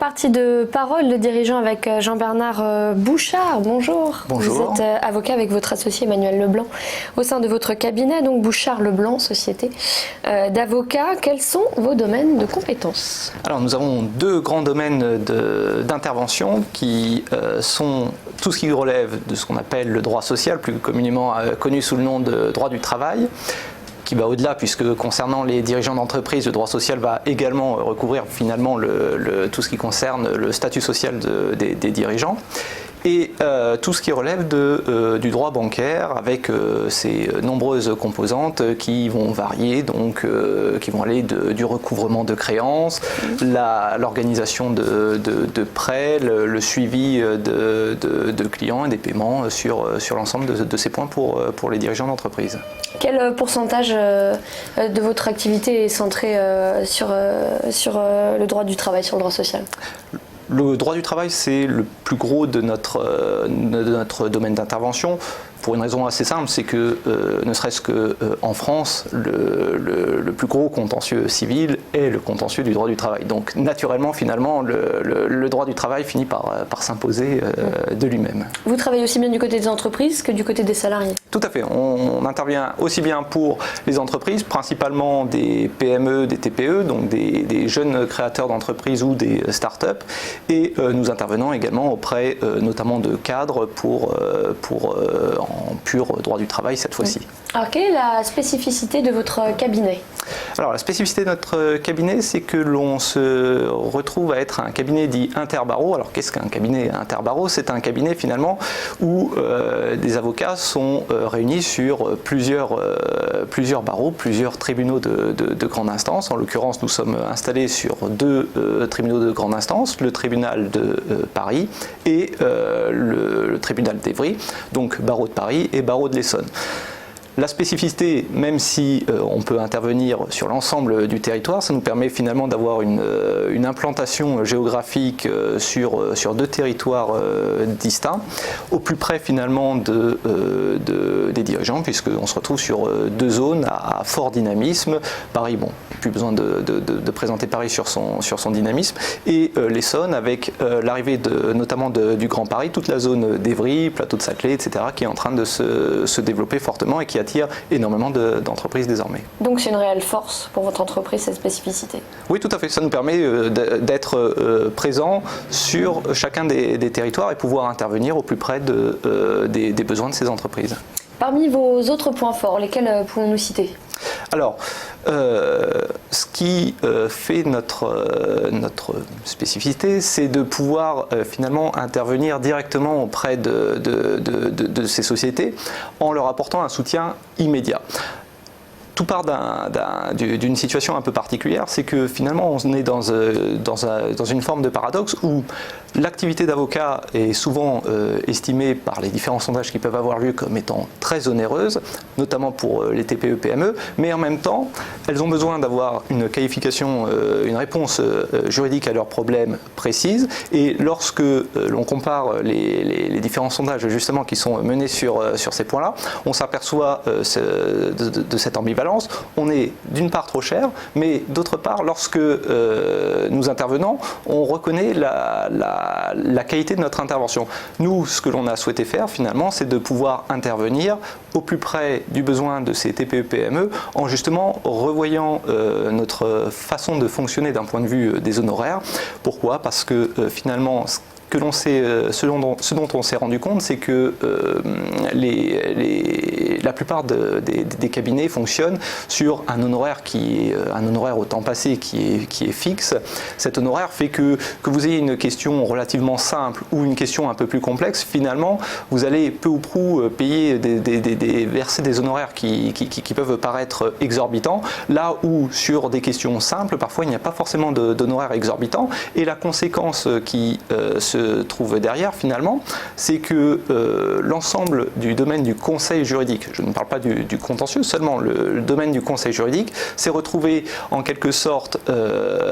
partie de parole de dirigeant avec Jean-Bernard Bouchard. Bonjour. Bonjour. Vous êtes avocat avec votre associé Emmanuel Leblanc au sein de votre cabinet, donc Bouchard Leblanc, société d'avocats. Quels sont vos domaines de compétences? Alors nous avons deux grands domaines d'intervention qui sont tout ce qui relève de ce qu'on appelle le droit social, plus communément connu sous le nom de droit du travail, qui va au-delà, puisque concernant les dirigeants d'entreprise, le droit social va également recouvrir finalement tout ce qui concerne le statut social des dirigeants. Et tout ce qui relève du droit bancaire avec ses nombreuses composantes qui vont varier, donc qui vont aller du recouvrement de créances, l'organisation de prêts, le suivi de clients et des paiements sur l'ensemble de ces points pour les dirigeants d'entreprise. Quel pourcentage de votre activité est centré sur le droit du travail, sur le droit social ? Le droit du travail, c'est le plus gros de notre domaine d'intervention, pour une raison assez simple, c'est que ne serait-ce qu'en France, le plus gros contentieux civil est le contentieux du droit du travail. Donc naturellement, finalement, le droit du travail finit par s'imposer de lui-même. Vous travaillez aussi bien du côté des entreprises que du côté des salariés? Tout à fait. On intervient aussi bien pour les entreprises, principalement des PME, des TPE, donc des jeunes créateurs d'entreprises ou des start-up, et nous intervenons également auprès notamment de cadres en pur droit du travail cette fois-ci. Alors quelle est la spécificité de votre cabinet? Alors la spécificité de notre cabinet, c'est que l'on se retrouve à être un cabinet dit interbarreau. Alors qu'est-ce qu'un cabinet interbarreau? C'est un cabinet finalement où des avocats sont réunis sur plusieurs barreaux, plusieurs tribunaux de grande instance. En l'occurrence, nous sommes installés sur deux tribunaux de grande instance, le tribunal de Paris et le tribunal d'Évry, donc barreau de Paris et barreau de l'Essonne. La spécificité, même si on peut intervenir sur l'ensemble du territoire, ça nous permet finalement d'avoir une implantation géographique sur deux territoires distincts, au plus près finalement des dirigeants, puisqu'on se retrouve sur deux zones à fort dynamisme. Paris, bon, plus besoin de présenter Paris sur son dynamisme, et l'Essonne avec l'arrivée notamment du Grand Paris, toute la zone d'Évry, Plateau de Saclay, etc., qui est en train de se développer fortement et qui attire énormément d'entreprises désormais. Donc c'est une réelle force pour votre entreprise, cette spécificité? Oui, tout à fait. Ça nous permet d'être présents sur chacun des territoires et pouvoir intervenir au plus près des besoins de ces entreprises. Parmi vos autres points forts, lesquels pouvons-nous citer? Alors, ce qui fait notre spécificité, c'est de pouvoir finalement intervenir directement auprès de ces sociétés en leur apportant un soutien immédiat. Tout part d'une situation un peu particulière, c'est que finalement on est dans une forme de paradoxe où l'activité d'avocat est souvent estimée par les différents sondages qui peuvent avoir lieu comme étant très onéreuse, notamment pour les TPE-PME, mais en même temps, elles ont besoin d'avoir une qualification, une réponse juridique à leurs problèmes précise, et lorsque l'on compare les différents sondages justement qui sont menés sur ces points-là, on s'aperçoit de cette ambivalence. On est d'une part trop cher, mais d'autre part, lorsque nous intervenons, on reconnaît la qualité de notre intervention. Nous, ce que l'on a souhaité faire finalement, c'est de pouvoir intervenir au plus près du besoin de ces TPE-PME en justement revoyant notre façon de fonctionner d'un point de vue des honoraires. Pourquoi? Parce que finalement, ce dont on s'est rendu compte, c'est que la plupart des cabinets fonctionnent sur un honoraire au temps passé qui est fixe. Cet honoraire fait que vous ayez une question relativement simple ou une question un peu plus complexe, finalement, vous allez peu ou prou payer verser des honoraires qui peuvent paraître exorbitants, là où sur des questions simples, parfois il n'y a pas forcément d'honoraires exorbitants, et la conséquence qui se trouve derrière finalement, c'est que l'ensemble du domaine du conseil juridique, je ne parle pas du contentieux, seulement le domaine du conseil juridique, s'est retrouvé en quelque sorte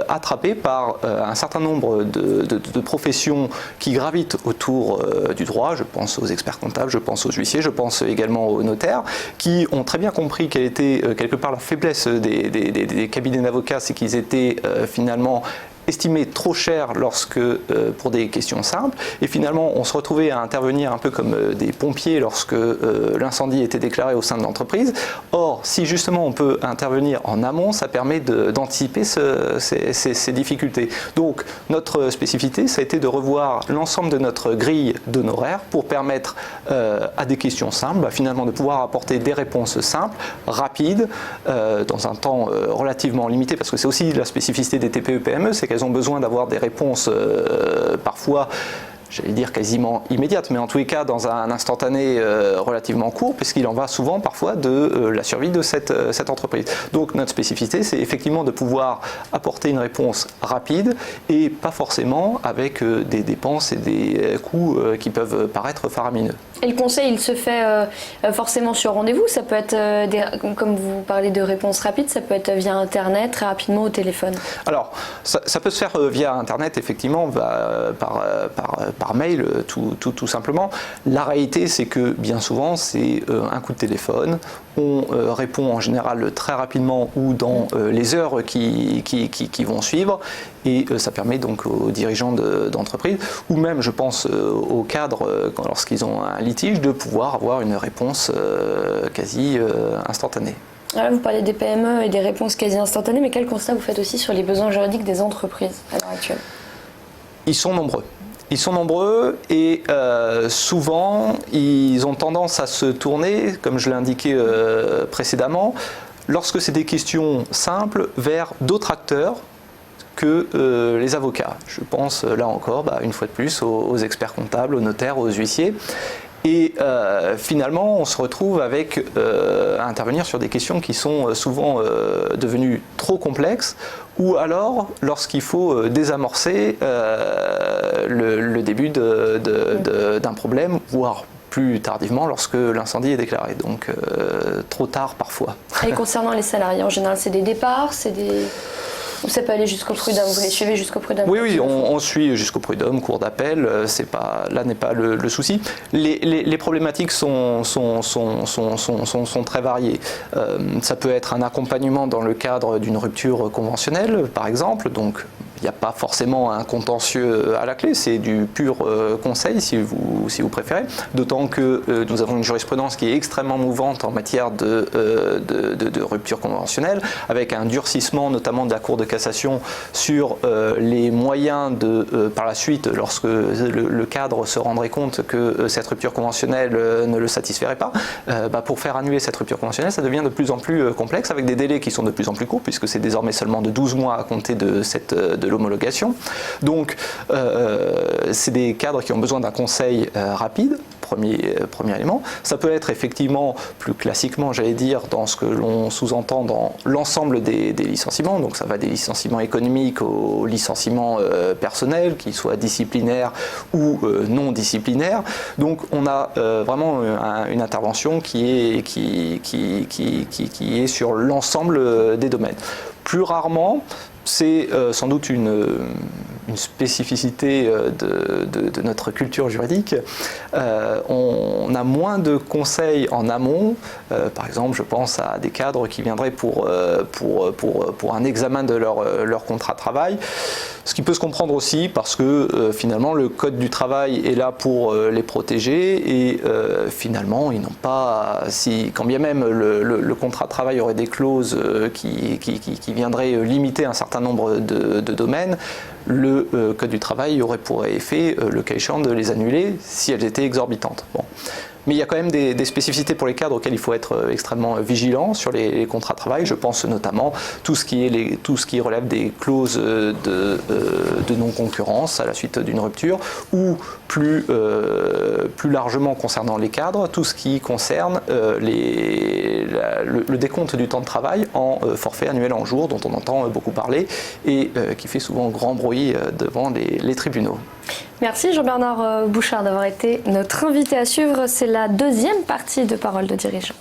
attrapé par un certain nombre de professions qui gravitent autour du droit. Je pense aux experts comptables, je pense aux huissiers, je pense également aux notaires, qui ont très bien compris quelle était quelque part la faiblesse des cabinets d'avocats, c'est qu'ils étaient finalement estimé trop cher pour des questions simples, et finalement on se retrouvait à intervenir un peu comme des pompiers lorsque l'incendie était déclaré au sein de l'entreprise. Or, si justement on peut intervenir en amont, ça permet d'anticiper ces difficultés. Donc notre spécificité, ça a été de revoir l'ensemble de notre grille d'honoraires pour permettre à des questions simples, finalement de pouvoir apporter des réponses simples, rapides, dans un temps relativement limité, parce que c'est aussi la spécificité des TPE-PME, c'est qu'elles ont besoin d'avoir des réponses parfois, j'allais dire quasiment immédiate, mais en tous les cas dans un instantané relativement court, puisqu'il en va souvent parfois de la survie de cette entreprise. Donc notre spécificité, c'est effectivement de pouvoir apporter une réponse rapide et pas forcément avec des dépenses et des coûts qui peuvent paraître faramineux. Et le conseil, il se fait forcément sur rendez-vous. Ça peut être, comme vous parlez de réponses rapides, ça peut être via Internet, très rapidement au téléphone. Alors, ça peut se faire via Internet, effectivement, par mail, tout simplement. La réalité, c'est que bien souvent, c'est un coup de téléphone. On répond en général très rapidement ou dans les heures qui vont suivre. Et ça permet donc aux dirigeants d'entreprise, ou même, je pense, aux cadres, lorsqu'ils ont un litige, de pouvoir avoir une réponse quasi instantanée. Alors, vous parlez des PME et des réponses quasi instantanées, mais quel constat vous faites aussi sur les besoins juridiques des entreprises à l'heure actuelle? Ils sont nombreux. Ils sont nombreux et souvent, ils ont tendance à se tourner, comme je l'ai indiqué précédemment, lorsque c'est des questions simples, vers d'autres acteurs que les avocats. Je pense là encore, une fois de plus, aux experts comptables, aux notaires, aux huissiers. Et finalement, on se retrouve à intervenir sur des questions qui sont souvent devenues trop complexes, ou alors lorsqu'il faut désamorcer le début d'un problème, voire plus tardivement lorsque l'incendie est déclaré. Donc trop tard parfois. Et concernant les salariés, en général, c'est des départs, ou ça peut aller jusqu'au prud'homme? Vous les suivez jusqu'au prud'homme? Oui, on suit jusqu'au prud'homme, cour d'appel. Là n'est pas le souci. Les problématiques sont très variées. Ça peut être un accompagnement dans le cadre d'une rupture conventionnelle, par exemple. Donc, il n'y a pas forcément un contentieux à la clé, c'est du pur conseil si vous préférez. D'autant que nous avons une jurisprudence qui est extrêmement mouvante en matière de rupture conventionnelle, avec un durcissement notamment de la Cour de cassation sur les moyens par la suite, lorsque le cadre se rendrait compte que cette rupture conventionnelle ne le satisferait pas, pour faire annuler cette rupture conventionnelle, ça devient de plus en plus complexe, avec des délais qui sont de plus en plus courts, puisque c'est désormais seulement de 12 mois à compter de l'homologation. Donc c'est des cadres qui ont besoin d'un conseil rapide, premier élément. Ça peut être effectivement plus classiquement, j'allais dire, dans ce que l'on sous-entend dans l'ensemble des licenciements. Donc ça va des licenciements économiques aux licenciements personnels, qu'ils soient disciplinaires ou non disciplinaires. Donc on a vraiment une intervention qui est sur l'ensemble des domaines. Plus rarement, c'est sans doute une spécificité de notre culture juridique. On a moins de conseils en amont. Par exemple, je pense à des cadres qui viendraient pour un examen de leur contrat de travail. Ce qui peut se comprendre aussi parce que finalement le Code du travail est là pour les protéger et finalement ils n'ont pas, quand bien même le contrat de travail aurait des clauses qui viendraient limiter un certain nombre de domaines, le Code du travail aurait pour effet, le cas échéant, de les annuler si elles étaient exorbitantes. Bon. Mais il y a quand même des spécificités pour les cadres auxquelles il faut être extrêmement vigilant sur les contrats de travail. Je pense notamment tout ce qui relève des clauses de non-concurrence à la suite d'une rupture, ou plus largement concernant les cadres, tout ce qui concerne le décompte du temps de travail en forfait annuel en jours, dont on entend beaucoup parler et qui fait souvent grand bruit devant les tribunaux. Merci Jean-Bernard Bouchard d'avoir été notre invité à suivre. C'est la deuxième partie de Parole de dirigeant.